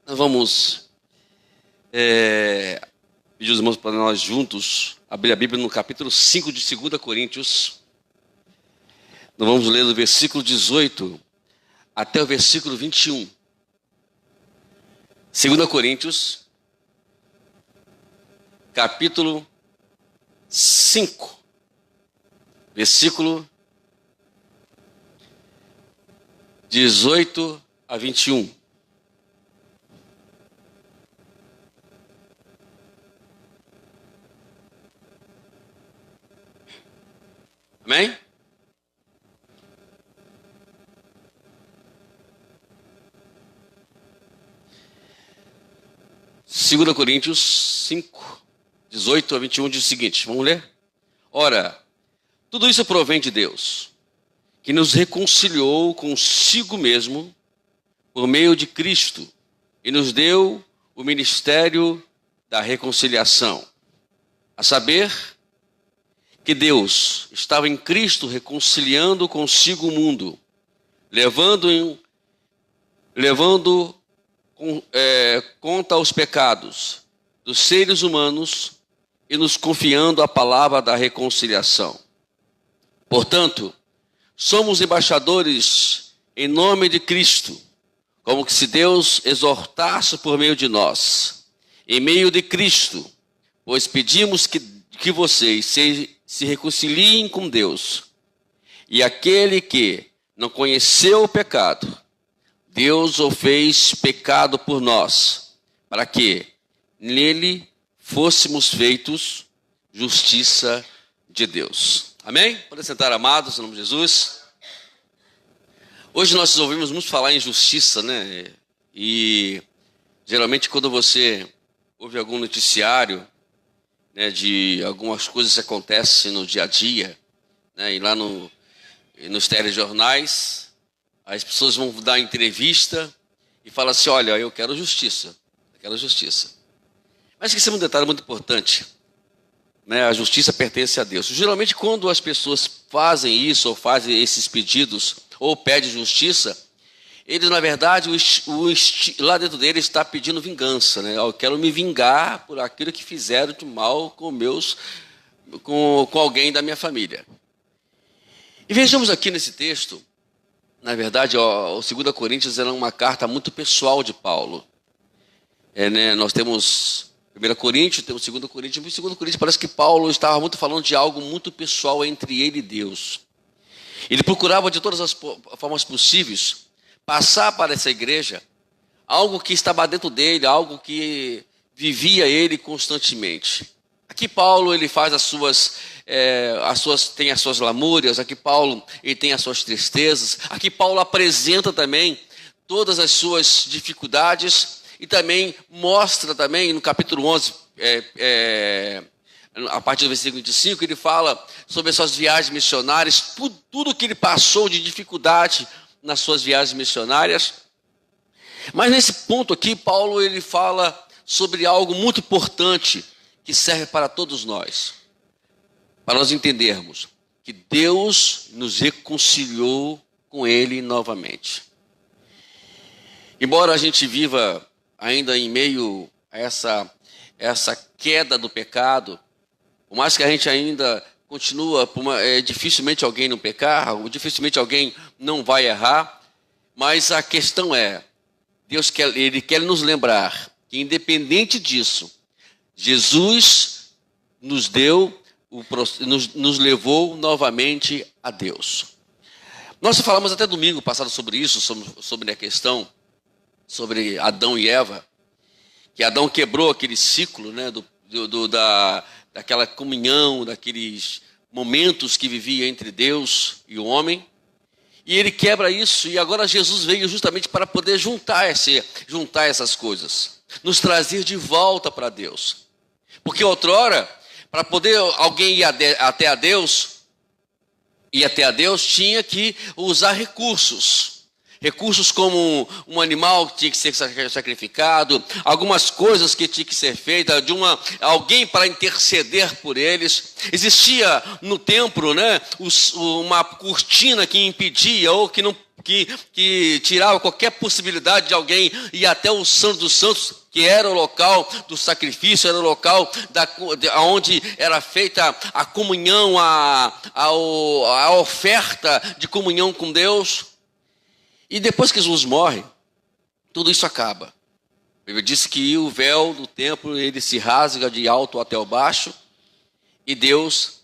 Nós vamos pedir os irmãos para nós juntos abrir a Bíblia no capítulo 5 de 2 Coríntios. Nós vamos ler do versículo 18 até o versículo 21. 2 Coríntios, capítulo 5, versículo 18 a 21. Amém? Segunda Coríntios 5, 18 a 21 diz o seguinte, vamos ler? Ora, tudo isso provém de Deus, que nos reconciliou consigo mesmo por meio de Cristo e nos deu o ministério da reconciliação, a saber, que Deus estava em Cristo reconciliando consigo o mundo, levando conta aos pecados dos seres humanos e nos confiando a palavra da reconciliação. Portanto, somos embaixadores em nome de Cristo, como que se Deus exortasse por meio de nós, em meio de Cristo, pois pedimos que vocês se reconciliem com Deus. E aquele que não conheceu o pecado, Deus o fez pecado por nós, para que nele fôssemos feitos justiça de Deus. Amém? Podem sentar, amados, em nome de Jesus. Hoje nós ouvimos muito falar em justiça, né? E geralmente quando você ouve algum noticiário, né, de algumas coisas que acontecem no dia a dia, né, e lá nos telejornais, as pessoas vão dar entrevista e falam assim, olha, eu quero justiça, Mas esqueci um detalhe muito importante, né, a justiça pertence a Deus. Geralmente quando as pessoas fazem isso, ou fazem esses pedidos, ou pedem justiça, eles, na verdade, lá dentro dele está pedindo vingança, né? Eu quero me vingar por aquilo que fizeram de mal com alguém da minha família. E vejamos aqui nesse texto, na verdade, o 2 Coríntios é uma carta muito pessoal de Paulo. Né? Nós temos 1 Coríntios, temos 2 Coríntios, e 2 Coríntios parece que Paulo estava muito falando de algo muito pessoal entre ele e Deus. Ele procurava de todas as formas possíveis passar para essa igreja algo que estava dentro dele, algo que vivia ele constantemente. Aqui Paulo ele faz tem as suas lamúrias, aqui Paulo ele tem as suas tristezas, aqui Paulo apresenta também todas as suas dificuldades e também mostra também no capítulo 11, a partir do versículo 25, ele fala sobre as suas viagens missionárias, tudo que ele passou de dificuldade nas suas viagens missionárias. Mas nesse ponto aqui, Paulo ele fala sobre algo muito importante que serve para todos nós. Para nós entendermos que Deus nos reconciliou com Ele novamente. Embora a gente viva ainda em meio a essa queda do pecado, por mais que a gente ainda continua, dificilmente alguém não pecar, dificilmente alguém não vai errar, mas a questão é, Ele quer nos lembrar que independente disso, Jesus nos levou novamente a Deus. Nós falamos até domingo passado sobre isso, sobre a questão, sobre Adão e Eva, que Adão quebrou aquele ciclo, né, daquela comunhão, daqueles momentos que vivia entre Deus e o homem, e ele quebra isso, e agora Jesus veio justamente para poder juntar essas coisas, nos trazer de volta para Deus, porque outrora, para poder alguém ir até a Deus, tinha que usar recursos como um animal que tinha que ser sacrificado, algumas coisas que tinha que ser feitas, alguém para interceder por eles. Existia no templo, né, uma cortina que impedia ou que que tirava qualquer possibilidade de alguém ir até o Santo dos Santos, que era o local do sacrifício, era o local onde era feita a comunhão, a oferta de comunhão com Deus. E depois que Jesus morre, tudo isso acaba. A Bíblia diz que o véu do templo, ele se rasga de alto até o baixo, e Deus,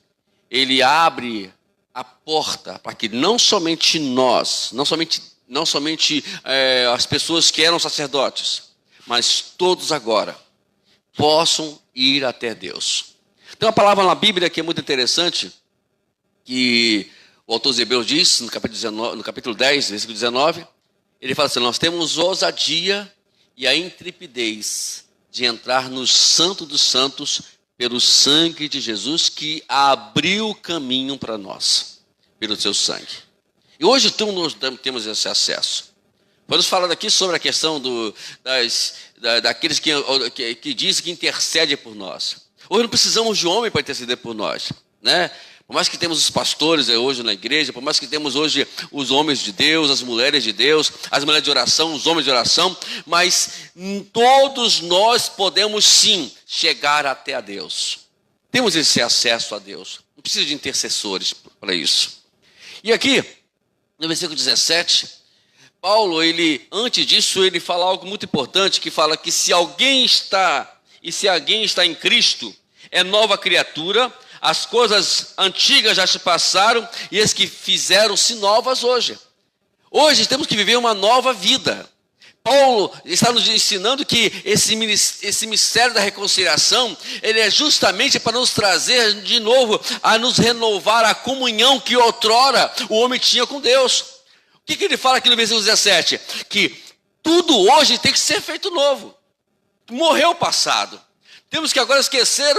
ele abre a porta para que não somente nós, não somente as pessoas que eram sacerdotes, mas todos agora possam ir até Deus. Tem uma palavra na Bíblia que é muito interessante, que o autor dos Hebreus diz, no capítulo 10, versículo 19, ele fala assim: nós temos ousadia e a intrepidez de entrar no Santo dos Santos pelo sangue de Jesus, que abriu o caminho para nós, pelo seu sangue. E hoje nós temos esse acesso. Vamos falar aqui sobre a questão daqueles que dizem que intercedem por nós. Hoje não precisamos de homem para interceder por nós, né? Por mais que temos os pastores hoje na igreja, por mais que temos hoje os homens de Deus, as mulheres de Deus, as mulheres de oração, os homens de oração, mas todos nós podemos sim chegar até a Deus. Temos esse acesso a Deus. Não precisa de intercessores para isso. E aqui, no versículo 17, Paulo, antes disso, ele fala algo muito importante, que fala que se alguém está em Cristo, é nova criatura. As coisas antigas já se passaram e as que fizeram-se novas hoje. Hoje temos que viver uma nova vida. Paulo está nos ensinando que esse mistério da reconciliação, ele é justamente para nos trazer de novo, a nos renovar a comunhão que outrora o homem tinha com Deus. O que ele fala aqui no versículo 17? Que tudo hoje tem que ser feito novo. Morreu o passado. Temos que agora esquecer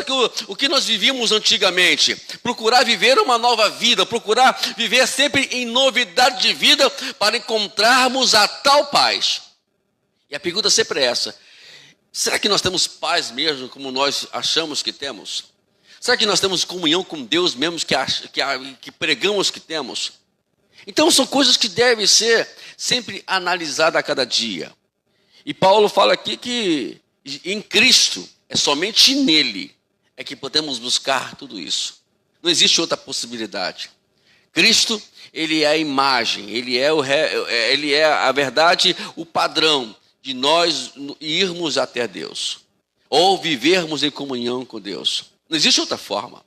o que nós vivíamos antigamente, procurar viver uma nova vida, procurar viver sempre em novidade de vida para encontrarmos a tal paz. E a pergunta sempre é essa: será que nós temos paz mesmo como nós achamos que temos? Será que nós temos comunhão com Deus mesmo que pregamos que temos? Então são coisas que devem ser sempre analisadas a cada dia. E Paulo fala aqui que em Cristo, é somente nele é que podemos buscar tudo isso. Não existe outra possibilidade. Cristo, ele é a imagem, ele é a verdade, o padrão de nós irmos até Deus, ou vivermos em comunhão com Deus. Não existe outra forma.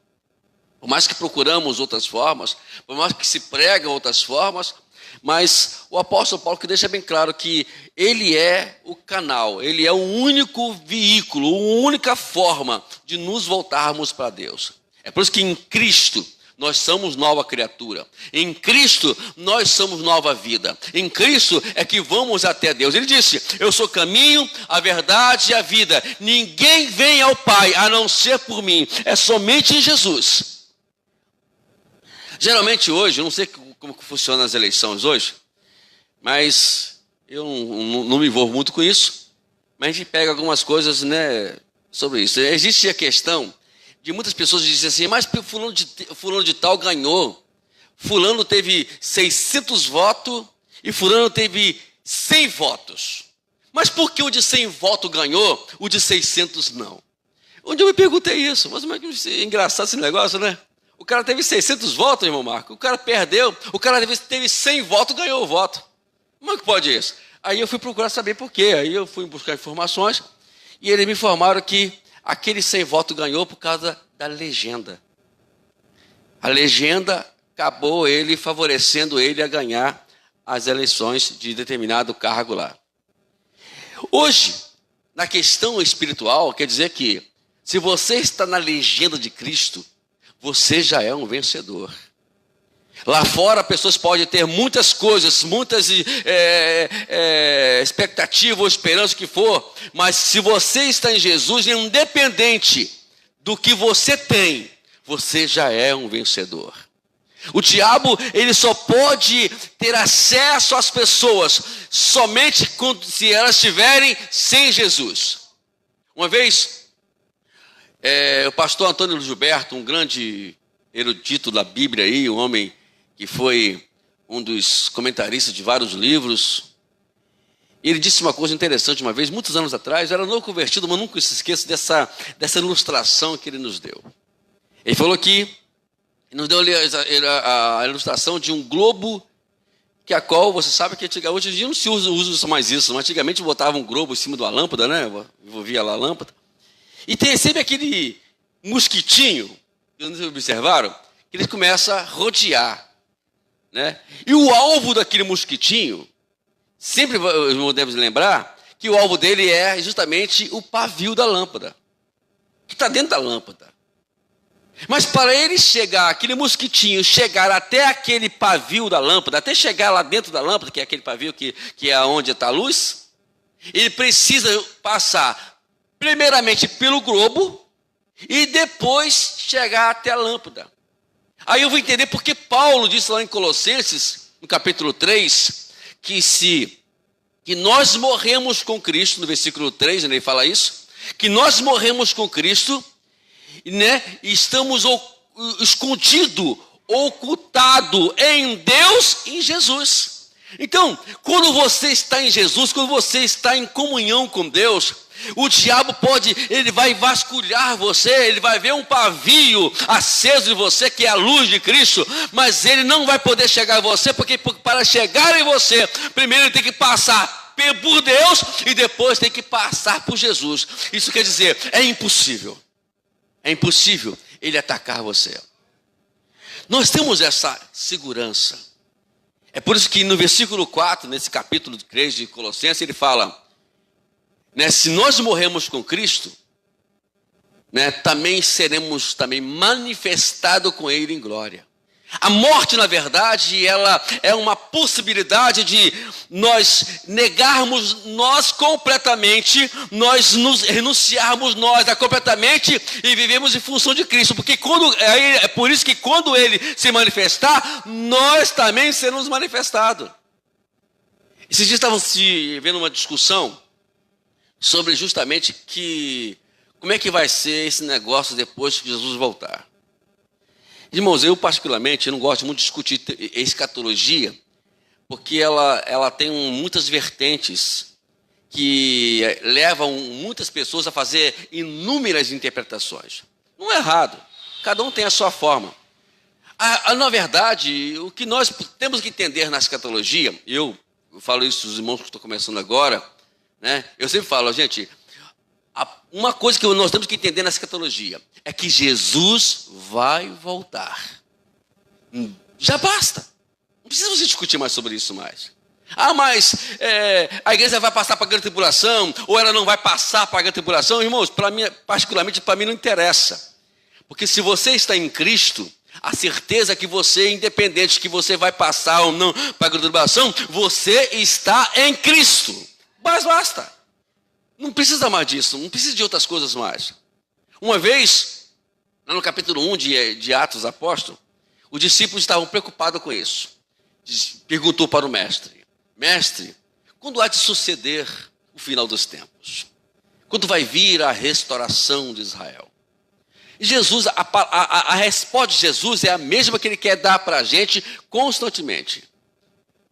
Por mais que procuramos outras formas, por mais que se pregam outras formas, mas o apóstolo Paulo que deixa bem claro que ele é o canal, ele é o único veículo, a única forma de nos voltarmos para Deus. É por isso que em Cristo nós somos nova criatura. Em Cristo nós somos nova vida. Em Cristo é que vamos até Deus. Ele disse: eu sou o caminho, a verdade e a vida. Ninguém vem ao Pai a não ser por mim. É somente em Jesus. Geralmente hoje, eu não sei como que funcionam as eleições hoje, mas eu não me envolvo muito com isso, mas a gente pega algumas coisas, né, sobre isso. Existe a questão de muitas pessoas dizem assim: mas fulano de tal ganhou, fulano teve 600 votos e fulano teve 100 votos. Mas por que o de 100 votos ganhou, o de 600 não? Onde eu me perguntei isso, mas como é que é engraçado esse negócio, né? O cara teve 600 votos, irmão Marco. O cara perdeu. O cara teve 100 votos, ganhou o voto. Como é que pode isso? Aí eu fui procurar saber por quê. Aí eu fui buscar informações. E eles me informaram que aquele 100 votos ganhou por causa da legenda. A legenda acabou favorecendo ele a ganhar as eleições de determinado cargo lá. Hoje, na questão espiritual, quer dizer que se você está na legenda de Cristo, você já é um vencedor. Lá fora, pessoas podem ter muitas coisas, muitas expectativas ou esperanças que for, mas se você está em Jesus, independente do que você tem, você já é um vencedor. O diabo, ele só pode ter acesso às pessoas somente se elas estiverem sem Jesus. Uma vez, o pastor Antônio Gilberto, um grande erudito da Bíblia aí, um homem que foi um dos comentaristas de vários livros. Ele disse uma coisa interessante uma vez, muitos anos atrás. Eu era novo convertido, mas nunca se esqueça dessa ilustração que ele nos deu. Ele falou que nos deu a ilustração de um globo, que a qual você sabe que hoje em dia não se usa mais isso, mas antigamente botava um globo em cima de uma lâmpada, né? Envolvia lá a lâmpada. E tem sempre aquele mosquitinho, vocês observaram, que ele começa a rodear, né? E o alvo daquele mosquitinho, sempre os irmãos devem lembrar, que o alvo dele é justamente o pavio da lâmpada, que está dentro da lâmpada. Mas para ele chegar, aquele mosquitinho chegar até aquele pavio da lâmpada, até chegar lá dentro da lâmpada, que é aquele pavio que é onde está a luz, ele precisa passar primeiramente pelo globo e depois chegar até a lâmpada. Aí eu vou entender porque Paulo disse lá em Colossenses, no capítulo 3, que nós morremos com Cristo, no versículo 3, ele fala isso, que nós morremos com Cristo, né? Estamos escondidos, ocultados em Deus, em Jesus. Então, quando você está em Jesus, quando você está em comunhão com Deus, o diabo ele vai vasculhar você, ele vai ver um pavio aceso em você, que é a luz de Cristo, mas ele não vai poder chegar a você, porque para chegar em você, primeiro ele tem que passar por Deus e depois tem que passar por Jesus. Isso quer dizer, é impossível ele atacar você. Nós temos essa segurança. É por isso que no versículo 4, nesse capítulo 3 de Colossenses, ele fala, né, se nós morremos com Cristo, né, também seremos manifestados com Ele em glória. A morte, na verdade, ela é uma possibilidade de nós negarmos nós completamente, nós nos renunciarmos nós completamente e vivemos em função de Cristo. Porque é por isso que quando Ele se manifestar, nós também seremos manifestados. Esses dias estavam se vendo uma discussão sobre justamente como é que vai ser esse negócio depois que Jesus voltar. Irmãos, eu particularmente não gosto muito de discutir escatologia, porque ela tem muitas vertentes que levam muitas pessoas a fazer inúmeras interpretações. Não é errado, cada um tem a sua forma. Na verdade, o que nós temos que entender na escatologia, eu falo isso aos irmãos que estão começando agora, né? Eu sempre falo, gente, uma coisa que nós temos que entender na escatologia é que Jesus vai voltar. Já basta. Não precisa você discutir mais sobre isso mais. Mas a igreja vai passar para a grande tribulação, ou ela não vai passar para a grande tribulação? Irmãos, particularmente para mim não interessa. Porque se você está em Cristo, a certeza que você, independente que você vai passar ou não para a grande tribulação, você está em Cristo. Mas basta. Não precisa mais disso, não precisa de outras coisas mais. Uma vez, lá no capítulo 1 de Atos dos Apóstolos, os discípulos estavam preocupados com isso. Perguntou para o mestre, mestre, quando há de suceder o final dos tempos? Quando vai vir a restauração de Israel? E Jesus, a resposta de Jesus é a mesma que ele quer dar para a gente constantemente.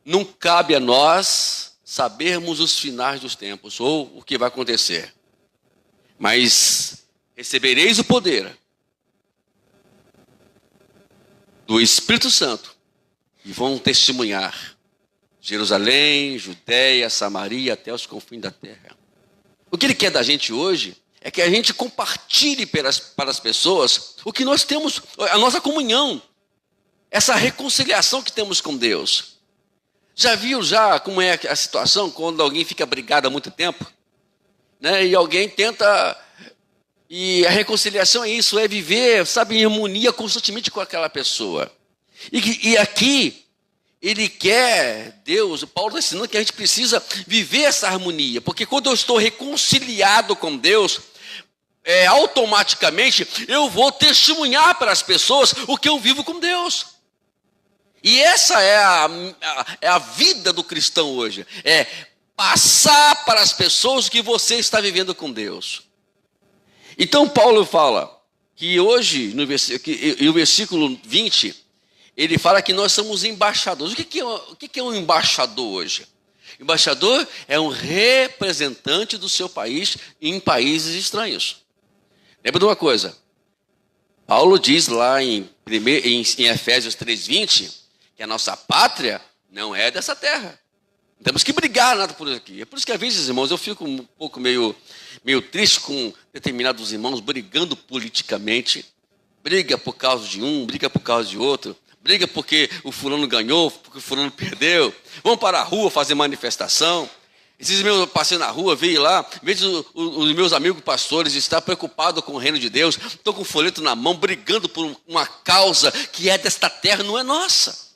Não cabe a nós sabermos os finais dos tempos, ou o que vai acontecer. Mas recebereis o poder do Espírito Santo e vão testemunhar Jerusalém, Judeia, Samaria, até os confins da terra. O que ele quer da gente hoje é que a gente compartilhe para as pessoas o que nós temos, a nossa comunhão, essa reconciliação que temos com Deus. Já viu como é a situação quando alguém fica brigado há muito tempo, né? E alguém tenta, e a reconciliação é isso, é viver, sabe, em harmonia constantemente com aquela pessoa. E aqui, ele quer, Deus, o Paulo está ensinando que a gente precisa viver essa harmonia, porque quando eu estou reconciliado com Deus, automaticamente eu vou testemunhar para as pessoas o que eu vivo com Deus. E essa é a vida do cristão hoje. É passar para as pessoas o que você está vivendo com Deus. Então Paulo fala que hoje, no versículo 20, ele fala que nós somos embaixadores. O que é um embaixador hoje? Embaixador é um representante do seu país em países estranhos. Lembra de uma coisa? Paulo diz lá em Efésios 3:20 que a nossa pátria não é dessa terra. Temos que brigar nada por aqui. É por isso que às vezes, irmãos, eu fico um pouco meio triste com determinados irmãos brigando politicamente. Briga por causa de um, briga por causa de outro. Briga porque o fulano ganhou, porque o fulano perdeu. Vão para a rua fazer manifestação. Esses meus eu passei na rua, vi lá, vejo os meus amigos pastores estar preocupados com o reino de Deus, estão com o folheto na mão, brigando por uma causa que é desta terra, não é nossa.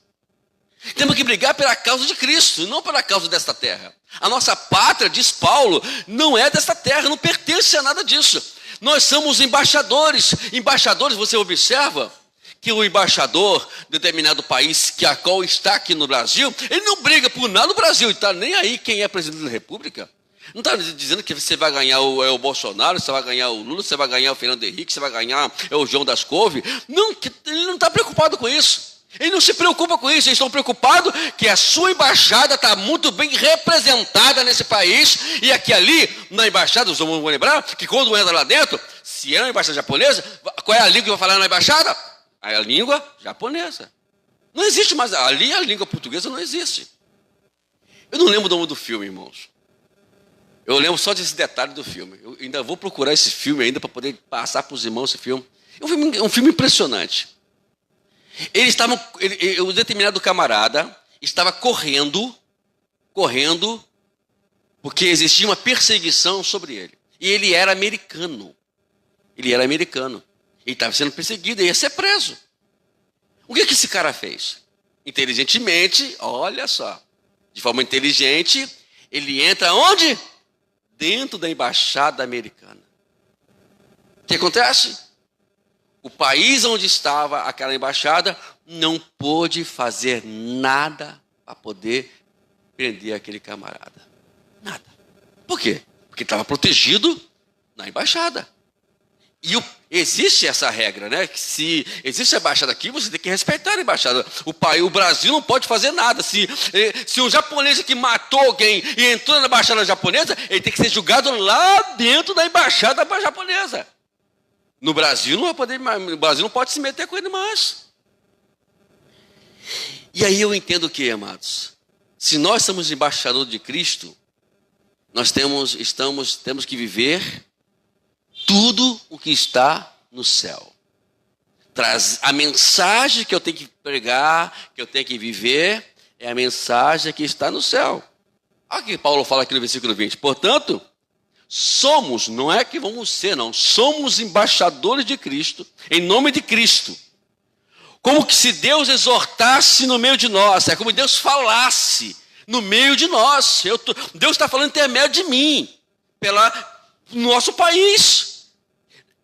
Temos que brigar pela causa de Cristo, não pela causa desta terra. A nossa pátria, diz Paulo, não é desta terra, não pertence a nada disso. Nós somos embaixadores. Embaixadores, você observa que o embaixador de determinado país, que a qual está aqui no Brasil, ele não briga por nada no Brasil, ele está nem aí quem é presidente da República. Não está dizendo que você vai ganhar o Bolsonaro, você vai ganhar o Lula, você vai ganhar o Fernando Henrique, você vai ganhar o João das Couve. Não, ele não está preocupado com isso. Ele não se preocupa com isso, eles estão preocupados que a sua embaixada está muito bem representada nesse país, e aqui ali, na embaixada, vamos lembrar que quando entra lá dentro, se é uma embaixada japonesa, qual é a língua que vai falar na embaixada? A língua japonesa. Não existe mais, ali a língua portuguesa não existe. Eu não lembro do nome do filme, irmãos. Eu lembro só desse detalhe do filme. Eu ainda vou procurar esse filme ainda para poder passar para os irmãos esse filme. É um filme impressionante. O determinado camarada estava correndo, porque existia uma perseguição sobre ele. E ele era americano. Ele estava sendo perseguido, ia ser preso. O que esse cara fez? Inteligentemente, olha só, de forma inteligente, ele entra onde? Dentro da embaixada americana. O que acontece? O país onde estava aquela embaixada não pôde fazer nada para poder prender aquele camarada. Nada. Por quê? Porque estava protegido na embaixada. E existe essa regra, né? Que se existe a embaixada aqui, você tem que respeitar a embaixada. O Brasil não pode fazer nada. Se um japonês que matou alguém e entrou na embaixada japonesa, ele tem que ser julgado lá dentro da embaixada japonesa. No Brasil não vai poder, o Brasil não pode se meter com ele mais. E aí eu entendo o que, amados? Se nós somos embaixadores de Cristo, nós temos que viver tudo o que está no céu. A mensagem que eu tenho que pregar, que eu tenho que viver, é a mensagem que está no céu. Olha o que Paulo fala aqui no versículo 20. Portanto, somos, não é que vamos ser, não. Somos embaixadores de Cristo, em nome de Cristo. Como que se Deus exortasse no meio de nós, é como Deus falasse no meio de nós. Deus está falando intermédio de mim, no nosso país.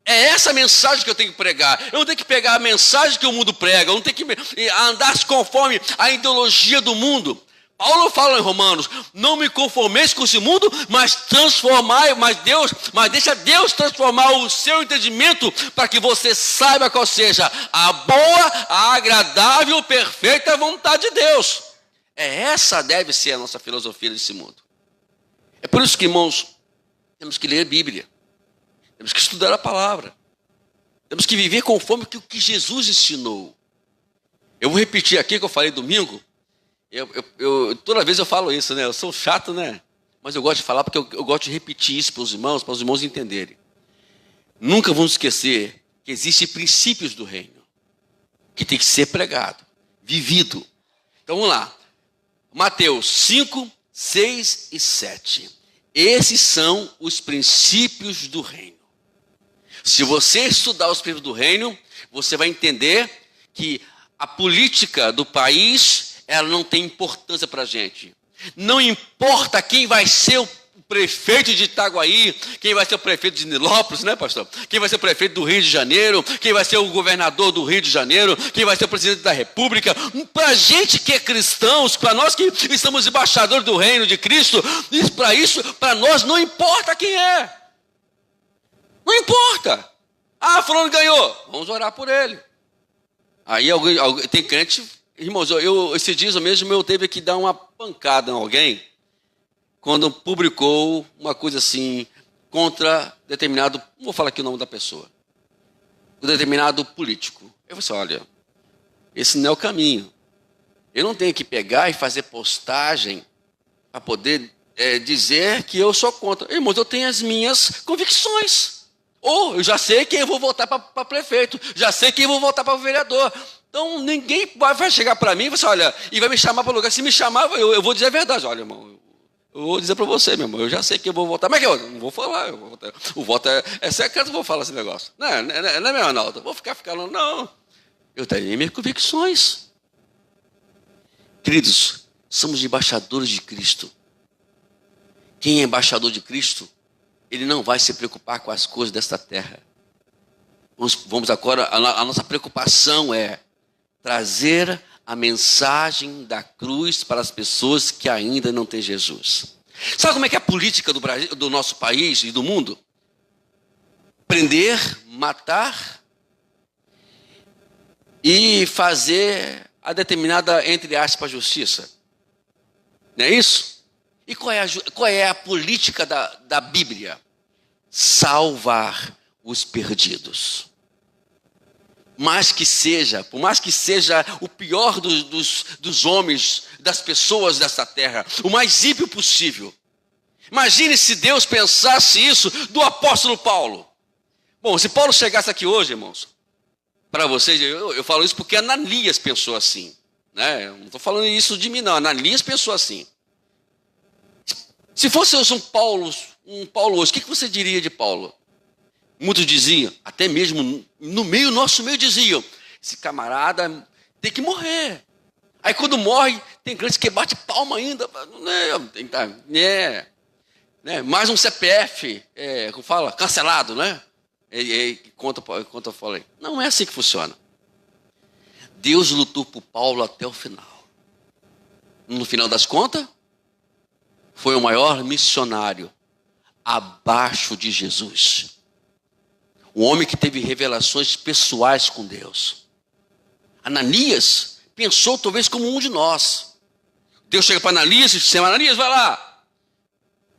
É essa mensagem que eu tenho que pregar. Eu não tenho que pegar a mensagem que o mundo prega, eu não tenho que andar conforme a ideologia do mundo. Paulo fala em Romanos, não me conformeis com esse mundo, mas deixa Deus transformar o seu entendimento para que você saiba qual seja a boa, a agradável, perfeita vontade de Deus. Essa deve ser a nossa filosofia desse mundo. É por isso que, irmãos, temos que ler a Bíblia, temos que estudar a palavra, temos que viver conforme o que Jesus ensinou. Eu vou repetir aqui o que eu falei domingo. Toda vez eu falo isso, né? Eu sou chato, né? Mas eu gosto de falar porque eu gosto de repetir isso para os irmãos entenderem. Nunca vamos esquecer que existem princípios do reino que tem que ser pregado, vivido. Então vamos lá. Mateus 5, 6 e 7. Esses são os princípios do reino. Se você estudar os princípios do reino, você vai entender que a política do país, ela não tem importância para a gente. Não importa quem vai ser o prefeito de Itaguaí, quem vai ser o prefeito de Nilópolis, né, pastor? Quem vai ser o prefeito do Rio de Janeiro, quem vai ser o governador do Rio de Janeiro, quem vai ser o presidente da República. Para a gente que é cristãos, para nós que estamos embaixadores do reino de Cristo, para nós não importa quem é. Não importa. Fulano ganhou, vamos orar por ele. Aí tem crente, irmãos, esses dias mesmo eu teve que dar uma pancada em alguém quando publicou uma coisa assim contra determinado, não vou falar aqui o nome da pessoa, um determinado político. Eu falei assim, olha, esse não é o caminho. Eu não tenho que pegar e fazer postagem para poder dizer que eu sou contra. Irmãos, eu tenho as minhas convicções. Ou eu já sei quem eu vou votar para prefeito, já sei quem eu vou votar para vereador. Então ninguém vai chegar para mim e vai assim, olha, e vai me chamar para o lugar. Se me chamar, eu vou dizer a verdade. Olha, irmão, eu vou dizer para você, meu irmão, eu já sei que eu vou votar. Mas que eu não vou falar, o voto é secreto, eu vou falar esse negócio. Não é meu, Arnaldo? Vou ficar falando, não. Eu tenho minhas convicções. Queridos, somos embaixadores de Cristo. Quem é embaixador de Cristo, ele não vai se preocupar com as coisas desta terra. Vamos agora, a nossa preocupação é trazer a mensagem da cruz para as pessoas que ainda não têm Jesus. Sabe como é que é a política do Brasil, do nosso país e do mundo? Prender, matar e fazer a determinada, entre aspas, justiça. Não é isso? E qual é a política da Bíblia? Salvar os perdidos. Por mais que seja o pior dos homens, das pessoas dessa terra, o mais ímpio possível. Imagine se Deus pensasse isso do apóstolo Paulo. Bom, se Paulo chegasse aqui hoje, irmãos, para vocês, eu falo isso porque Ananias pensou assim. Né? Eu não estou falando isso de mim, não. Ananias pensou assim. Se fosse um Paulo hoje, o que você diria de Paulo? Muitos diziam, até mesmo nosso meio diziam, esse camarada tem que morrer. Aí quando morre, tem crente que bate palma ainda. Mais um CPF, como fala, cancelado, né? Conta eu falei. Não é assim que funciona. Deus lutou por Paulo até o final. No final das contas, foi o maior missionário abaixo de Jesus. O homem que teve revelações pessoais com Deus. Ananias pensou talvez como um de nós. Deus chega para Ananias e disse, Ananias, vai lá.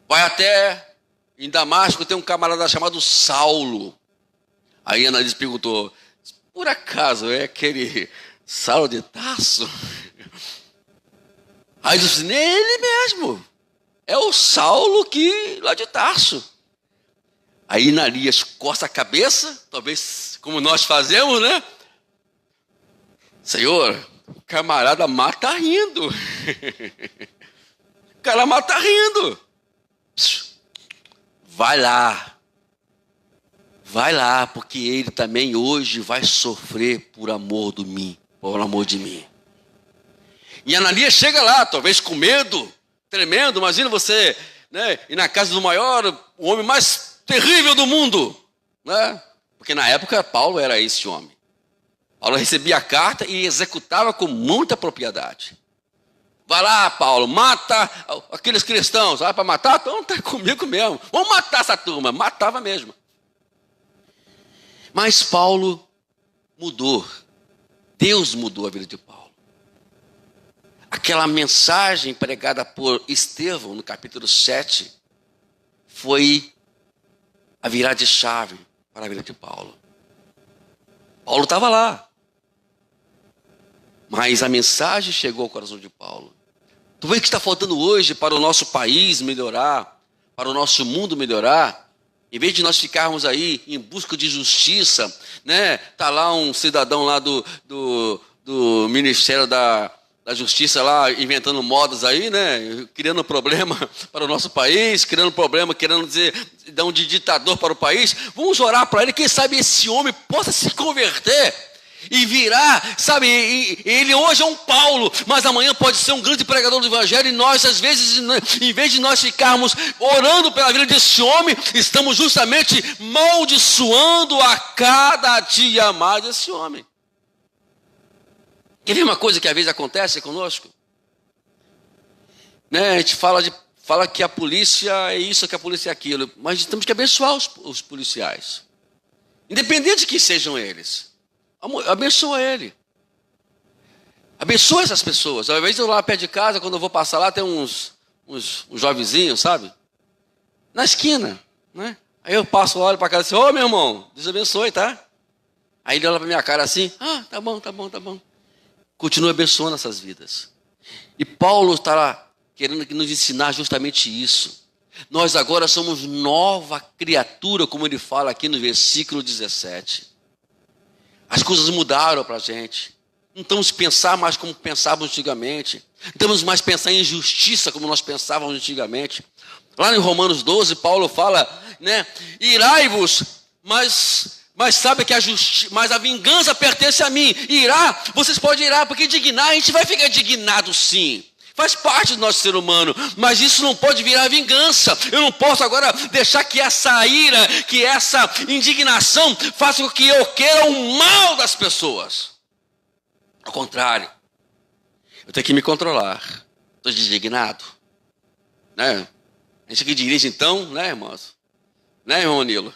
Vai até em Damasco, tem um camarada chamado Saulo. Aí Ananias perguntou, por acaso é aquele Saulo de Tarso? Aí disse, é ele mesmo. É o Saulo lá de Tarso. Aí Ananias coça a cabeça, talvez como nós fazemos, né? Senhor, o camarada mata rindo. O cara mata rindo. Vai lá, porque ele também hoje vai sofrer por amor de mim. E Ananias chega lá, talvez com medo, tremendo. Imagina você, né, ir na casa do maior, o homem mais terrível do mundo, né? Porque na época Paulo era esse homem. Paulo recebia a carta e executava com muita propriedade. Vai lá, Paulo, mata aqueles cristãos. Para matar? Então está comigo mesmo. Vamos matar essa turma. Matava mesmo. Mas Paulo mudou. Deus mudou a vida de Paulo. Aquela mensagem pregada por Estevão no capítulo 7 foi a virada de chave para a vida de Paulo. Paulo estava lá. Mas a mensagem chegou ao coração de Paulo. Tu vê o que está faltando hoje para o nosso país melhorar, para o nosso mundo melhorar? Em vez de nós ficarmos aí em busca de justiça, né? Está lá um cidadão lá do Ministério da Justiça lá, inventando modas aí, né? Criando problema para o nosso país, criando problema, querendo dar um ditador para o país. Vamos orar para ele, quem sabe esse homem possa se converter e virar, sabe, ele hoje é um Paulo, mas amanhã pode ser um grande pregador do evangelho, e nós às vezes, em vez de nós ficarmos orando pela vida desse homem, estamos justamente maldiçoando a cada dia mais esse homem. Quer ver uma coisa que às vezes acontece conosco? Né? A gente fala que a polícia é isso, que a polícia é aquilo, mas temos que abençoar os policiais, independente de que sejam eles. Abençoa ele. Abençoa essas pessoas. Às vezes eu lá perto de casa, quando eu vou passar lá, tem uns jovenzinhos, sabe? Na esquina, né? Aí eu passo, olho para casa e assim, ô meu irmão, Deus abençoe, tá? Aí ele olha para minha cara assim, tá bom. Continua abençoando essas vidas. E Paulo está lá querendo nos ensinar justamente isso. Nós agora somos nova criatura, como ele fala aqui no versículo 17. As coisas mudaram para a gente. Não estamos pensar mais como pensávamos antigamente. Não estamos mais pensar em justiça como nós pensávamos antigamente. Lá em Romanos 12, Paulo fala, né? Irai-vos, mas sabe que mas a vingança pertence a mim. Vocês podem irar, porque indignar, a gente vai ficar indignado sim. Faz parte do nosso ser humano, mas isso não pode virar vingança. Eu não posso agora deixar que essa ira, que essa indignação faça com que eu queira o mal das pessoas. Ao contrário, eu tenho que me controlar. Estou indignado, né? A gente que dirige então, né, irmãos? Né, irmão Nilo?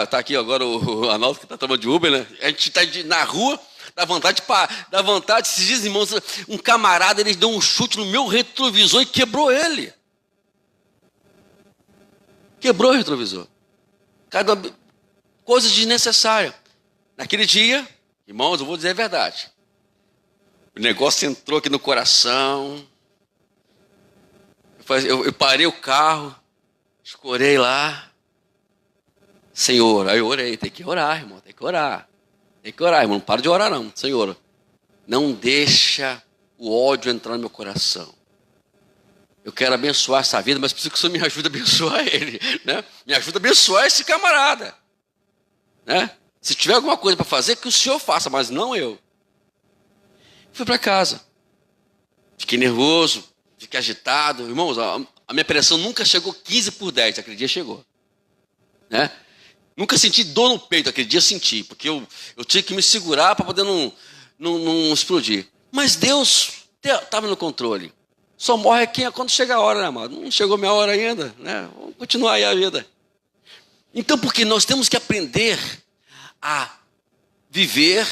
Tá aqui agora o Arnaldo que está trabalhando de Uber, né? A gente está na rua, dá vontade, esses dias, irmãos, um camarada, ele deu um chute no meu retrovisor e quebrou ele. Quebrou o retrovisor. Coisa desnecessária. Naquele dia, irmãos, eu vou dizer a verdade. O negócio entrou aqui no coração. Eu parei o carro, escorei lá. Senhor, aí eu orei. Tem que orar, irmão, tem que orar. Tem que orar, irmão, não para de orar não. Senhor, não deixa o ódio entrar no meu coração. Eu quero abençoar essa vida, mas preciso que o Senhor me ajude a abençoar ele, né? Me ajuda a abençoar esse camarada, né? Se tiver alguma coisa para fazer, que o Senhor faça, mas não eu. Fui para casa. Fiquei nervoso, fiquei agitado. Irmãos, a minha pressão nunca chegou 15/10, aquele dia chegou, né? Nunca senti dor no peito, aquele dia senti, porque eu tinha que me segurar para poder não explodir. Mas Deus estava no controle. Só morre quando chega a hora, né, amado? Não chegou minha hora ainda, né? Vamos continuar aí a vida. Então, porque nós temos que aprender a viver,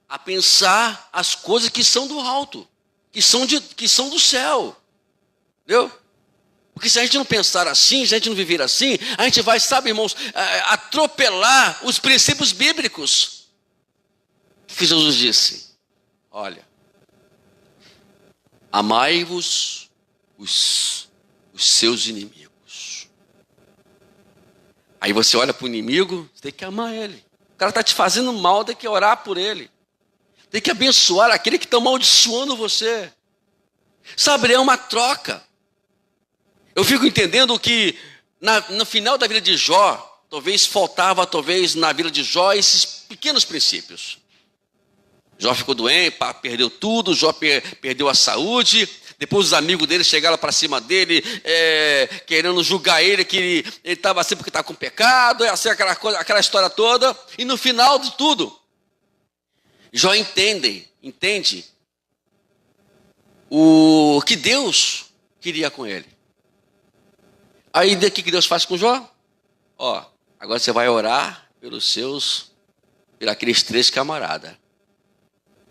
a pensar as coisas que são do alto, que são do céu. Entendeu? Porque se a gente não pensar assim, se a gente não viver assim, a gente vai, sabe, irmãos, atropelar os princípios bíblicos. O que Jesus disse? Olha, amai-vos os seus inimigos. Aí você olha para o inimigo, você tem que amar ele. O cara está te fazendo mal, tem que orar por ele. Tem que abençoar aquele que está amaldiçoando você. Sabe, é uma troca. Eu fico entendendo que no final da vida de Jó, talvez na vida de Jó esses pequenos princípios. Jó ficou doente, perdeu tudo, Jó perdeu a saúde. Depois os amigos dele chegaram para cima dele, querendo julgar ele, que ele estava assim porque estava com pecado, assim, aquela história toda. E no final de tudo, Jó entende o que Deus queria com ele. Aí, o que Deus faz com Jó? Agora você vai orar por aqueles 3 camaradas.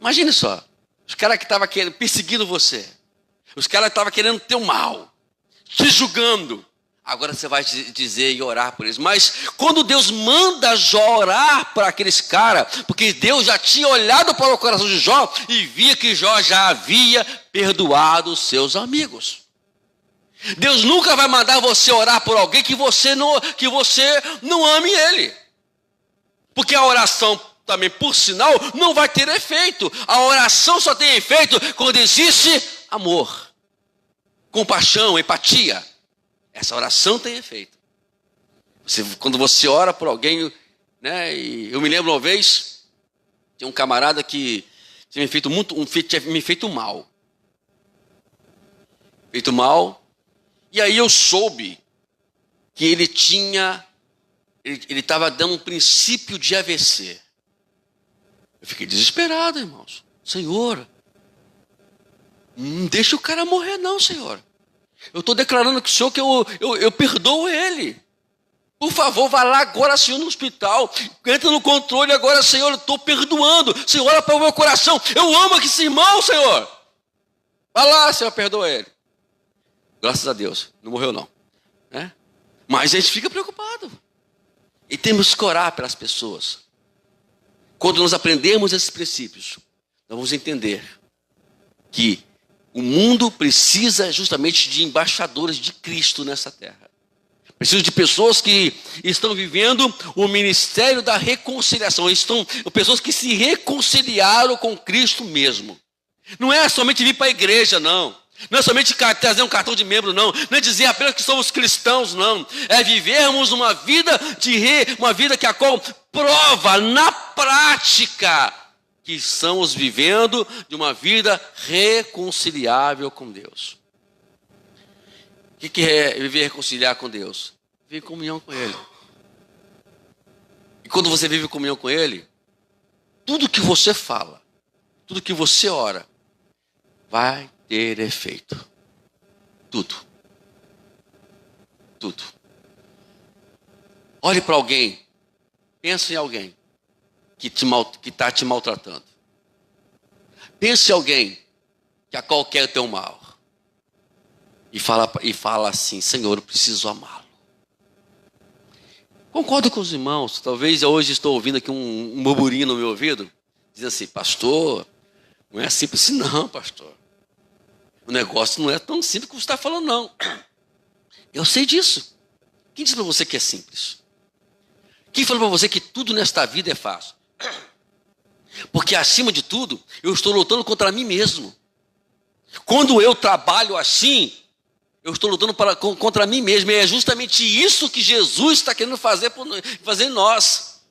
Imagine só, os caras que estavam perseguindo você, os caras que estavam querendo teu mal, te julgando. Agora você vai dizer e orar por eles. Mas quando Deus manda Jó orar para aqueles caras, porque Deus já tinha olhado para o coração de Jó e via que Jó já havia perdoado os seus amigos. Deus nunca vai mandar você orar por alguém que você não ame ele. Porque a oração também, por sinal, não vai ter efeito. A oração só tem efeito quando existe amor, compaixão, empatia. Essa oração tem efeito. Quando você ora por alguém, né? E eu me lembro uma vez, tinha um camarada que tinha me feito mal. E aí eu soube que ele estava dando um princípio de AVC. Eu fiquei desesperado, irmãos. Senhor, não deixa o cara morrer não, Senhor. Eu estou declarando que o Senhor que eu perdoo ele. Por favor, vá lá agora, Senhor, no hospital. Entra no controle agora, Senhor, eu estou perdoando. Senhor, olha para o meu coração. Eu amo esse irmão, Senhor. Vá lá, Senhor, perdoa ele. Graças a Deus, não morreu não. Né? Mas a gente fica preocupado. E temos que orar pelas pessoas. Quando nós aprendemos esses princípios, nós vamos entender que o mundo precisa justamente de embaixadores de Cristo nessa terra. Precisa de pessoas que estão vivendo o ministério da reconciliação. Pessoas que se reconciliaram com Cristo mesmo. Não é somente vir para a igreja, não. Não é somente trazer um cartão de membro, não. Não é dizer apenas que somos cristãos, não. É vivermos uma vida uma vida que a qual prova na prática que estamos vivendo de uma vida reconciliável com Deus. O que é viver reconciliar com Deus? Viver em comunhão com Ele. E quando você vive em comunhão com Ele, tudo que você fala, tudo que você ora, vai ter efeito. Tudo. Tudo. Olhe para alguém, pense em alguém que está te maltratando. Pense em alguém que a qual quer o teu mal. E fala assim: Senhor, eu preciso amá-lo. Concordo com os irmãos. Talvez hoje estou ouvindo aqui um burburinho no meu ouvido. Diz assim: pastor, não é simples assim não, pastor. O negócio não é tão simples como você está falando, não. Eu sei disso. Quem disse para você que é simples? Quem falou para você que tudo nesta vida é fácil? Porque acima de tudo, eu estou lutando contra mim mesmo. Quando eu trabalho assim, eu estou lutando contra mim mesmo. E é justamente isso que Jesus está querendo fazer em nós.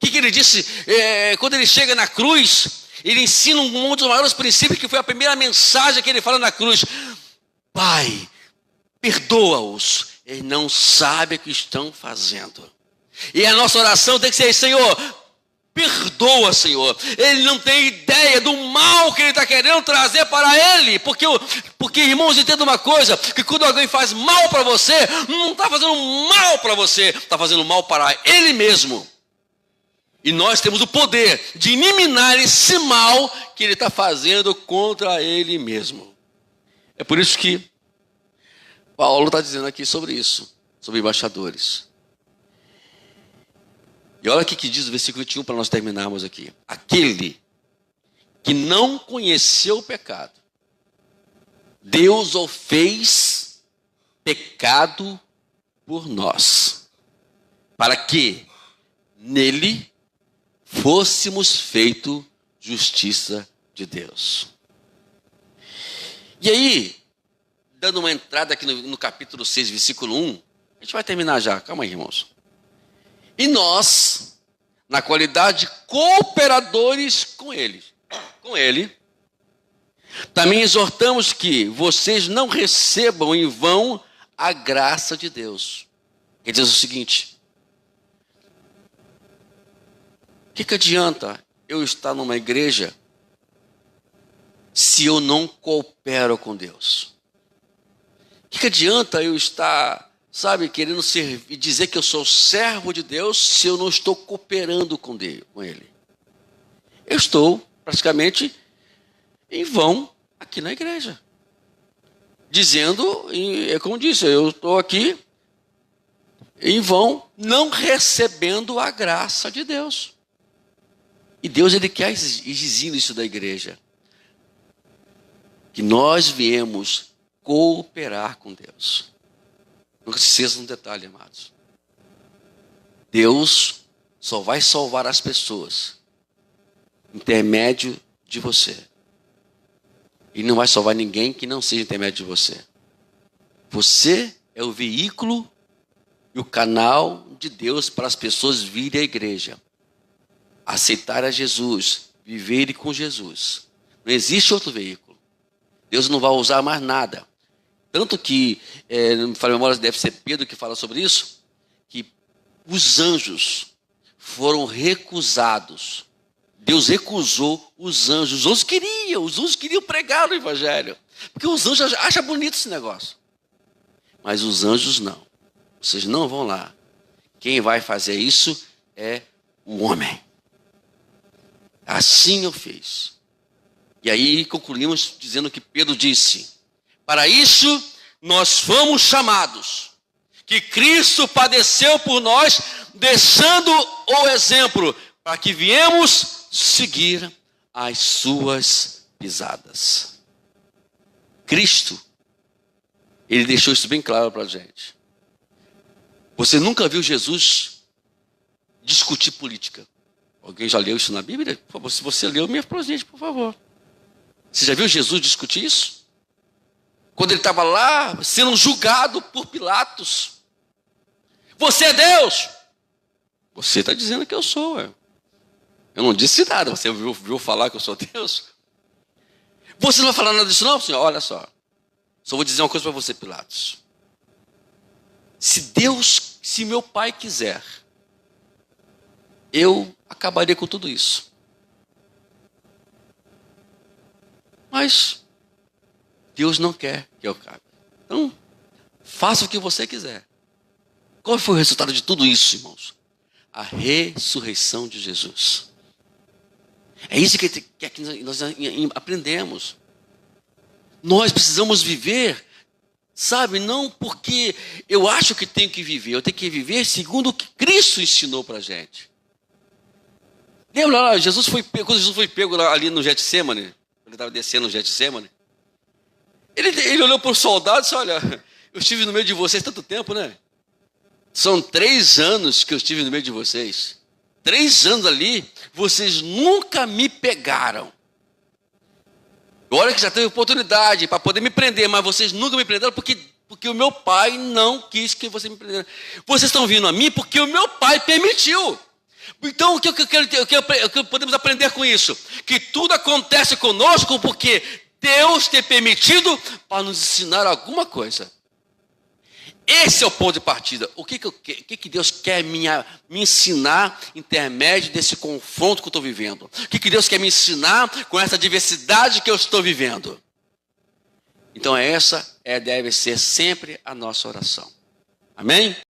O que ele disse? Quando ele chega na cruz, ele ensina um dos maiores princípios, que foi a primeira mensagem que ele fala na cruz: Pai, perdoa-os, eles não sabem o que estão fazendo. E a nossa oração tem que ser: Senhor, perdoa, Senhor. Ele não tem ideia do mal que ele está querendo trazer para ele. Porque, irmãos, entenda uma coisa: que quando alguém faz mal para você, não está fazendo mal para você, está fazendo mal para ele mesmo. E nós temos o poder de eliminar esse mal que ele está fazendo contra ele mesmo. É por isso que Paulo está dizendo aqui sobre isso, sobre embaixadores. E olha o que diz o versículo 21 para nós terminarmos aqui. Aquele que não conheceu o pecado, Deus o fez pecado por nós, para que nele fôssemos feito justiça de Deus. E aí, dando uma entrada aqui no capítulo 6, versículo 1, a gente vai terminar já, calma aí, irmãos. E nós, na qualidade de cooperadores com ele, também exortamos que vocês não recebam em vão a graça de Deus. Ele diz o seguinte: o que adianta eu estar numa igreja se eu não coopero com Deus? O que adianta eu estar, querendo servir, dizer que eu sou servo de Deus, se eu não estou cooperando com Ele? Eu estou praticamente em vão aqui na igreja, dizendo, como disse, eu estou aqui em vão, não recebendo a graça de Deus. E Deus, Ele quer exigir isso da igreja, que nós viemos cooperar com Deus. Nunca se esqueça um detalhe, amados: Deus só vai salvar as pessoas intermédio de você. E não vai salvar ninguém que não seja intermédio de você. Você é o veículo e o canal de Deus para as pessoas virem à igreja, aceitar a Jesus, viverem com Jesus. Não existe outro veículo. Deus não vai usar mais nada. Tanto que, não me falo a memória, deve ser Pedro que fala sobre isso, que os anjos foram recusados. Deus recusou os anjos. Os anjos queriam pregar o evangelho. Porque os anjos acham bonito esse negócio. Mas os anjos não. Vocês não vão lá. Quem vai fazer isso é o homem. Assim eu fiz. E aí concluímos dizendo que Pedro disse: para isso nós fomos chamados, que Cristo padeceu por nós, deixando o exemplo, para que viemos seguir as suas pisadas. Cristo, ele deixou isso bem claro para a gente. Você nunca viu Jesus discutir política? Alguém já leu isso na Bíblia? Por favor, se você leu, me apresente, por favor. Você já viu Jesus discutir isso? Quando ele estava lá, sendo julgado por Pilatos. Você é Deus? Você está dizendo que eu sou. Ué. Eu não disse nada. Você ouviu falar que eu sou Deus? Você não vai falar nada disso não, senhor? Olha só. Só vou dizer uma coisa para você, Pilatos. Se meu pai quiser, eu acabaria com tudo isso. Mas Deus não quer que eu acabe. Então, faça o que você quiser. Qual foi o resultado de tudo isso, irmãos? A ressurreição de Jesus. É isso que nós aprendemos. Nós precisamos viver, sabe, não porque eu acho que tenho que viver, eu tenho que viver segundo o que Cristo ensinou para a gente. Lembra lá, quando Jesus foi pego lá, ali no Getsêmani, ele estava descendo no Getsêmani, ele olhou para os soldados e disse: olha, eu estive no meio de vocês tanto tempo, né? São 3 anos que eu estive no meio de vocês. 3 anos ali, vocês nunca me pegaram. Olha que já teve oportunidade para poder me prender, mas vocês nunca me prenderam porque o meu pai não quis que vocês me prenderam. Vocês estão vindo a mim porque o meu pai permitiu. Então, o que podemos aprender com isso? Que tudo acontece conosco porque Deus tem permitido para nos ensinar alguma coisa. Esse é o ponto de partida. O que Deus quer me ensinar intermédio desse confronto que eu estou vivendo? O que Deus quer me ensinar com essa diversidade que eu estou vivendo? Então essa deve ser sempre a nossa oração. Amém?